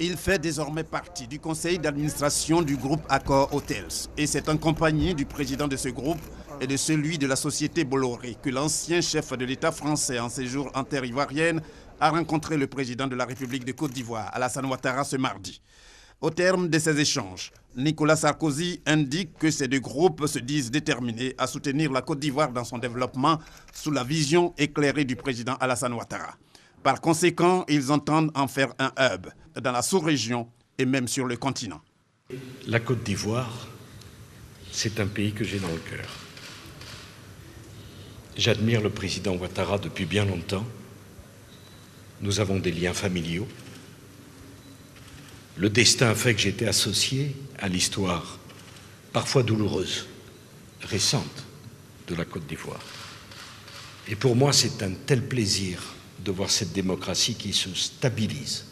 Il fait désormais partie du conseil d'administration du groupe Accor Hotels. Et c'est en compagnie du président de ce groupe et de celui de la société Bolloré que l'ancien chef de l'État français en séjour en terre ivoirienne a rencontré le président de la République de Côte d'Ivoire, Alassane Ouattara, ce mardi. Au terme de ces échanges, Nicolas Sarkozy indique que ces deux groupes se disent déterminés à soutenir la Côte d'Ivoire dans son développement sous la vision éclairée du président Alassane Ouattara. Par conséquent, ils entendent en faire un hub dans la sous-région et même sur le continent. La Côte d'Ivoire, c'est un pays que j'ai dans le cœur. J'admire le président Ouattara depuis bien longtemps. Nous avons des liens familiaux. Le destin a fait que j'ai été associé à l'histoire, parfois douloureuse, récente, de la Côte d'Ivoire. Et pour moi, c'est un tel plaisir de voir cette démocratie qui se stabilise,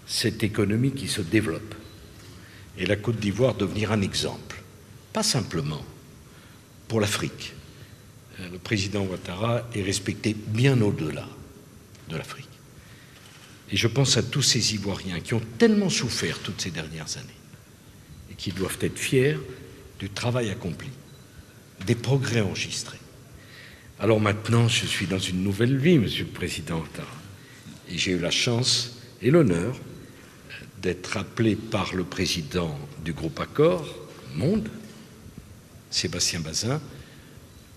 cette économie qui se développe, et la Côte d'Ivoire devenir un exemple, pas simplement pour l'Afrique. Le président Ouattara est respecté bien au-delà de l'Afrique. Et je pense à tous ces Ivoiriens qui ont tellement souffert toutes ces dernières années et qui doivent être fiers du travail accompli, des progrès enregistrés. Alors maintenant, je suis dans une nouvelle vie, Monsieur le Président Ouattara. Et j'ai eu la chance et l'honneur d'être appelé par le président du groupe Accor Monde, Sébastien Bazin,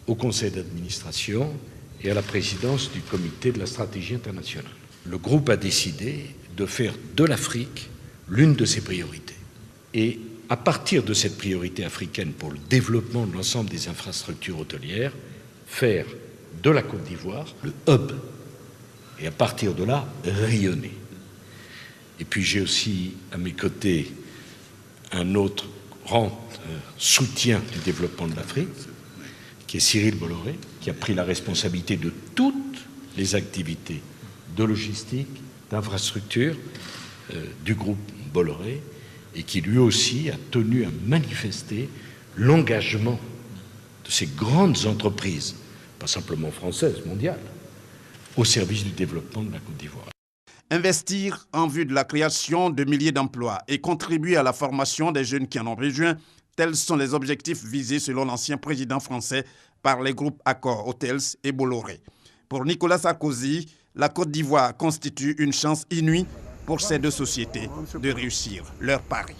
au conseil d'administration et à la présidence du comité de la stratégie internationale. Le groupe a décidé de faire de l'Afrique l'une de ses priorités. Et à partir de cette priorité africaine pour le développement de l'ensemble des infrastructures hôtelières, faire de la Côte d'Ivoire le hub. Et à partir de là, rayonner. Et puis j'ai aussi à mes côtés un autre grand soutien du développement de l'Afrique, qui est Cyril Bolloré, qui a pris la responsabilité de toutes les activités de logistique, d'infrastructure du groupe Bolloré, et qui lui aussi a tenu à manifester l'engagement de ces grandes entreprises, pas simplement françaises, mondiales, au service du développement de la Côte d'Ivoire. Investir en vue de la création de milliers d'emplois et contribuer à la formation des jeunes qui en ont besoin, tels sont les objectifs visés selon l'ancien président français par les groupes Accor Hotels et Bolloré. Pour Nicolas Sarkozy, la Côte d'Ivoire constitue une chance inouïe pour ces deux sociétés de réussir leur pari.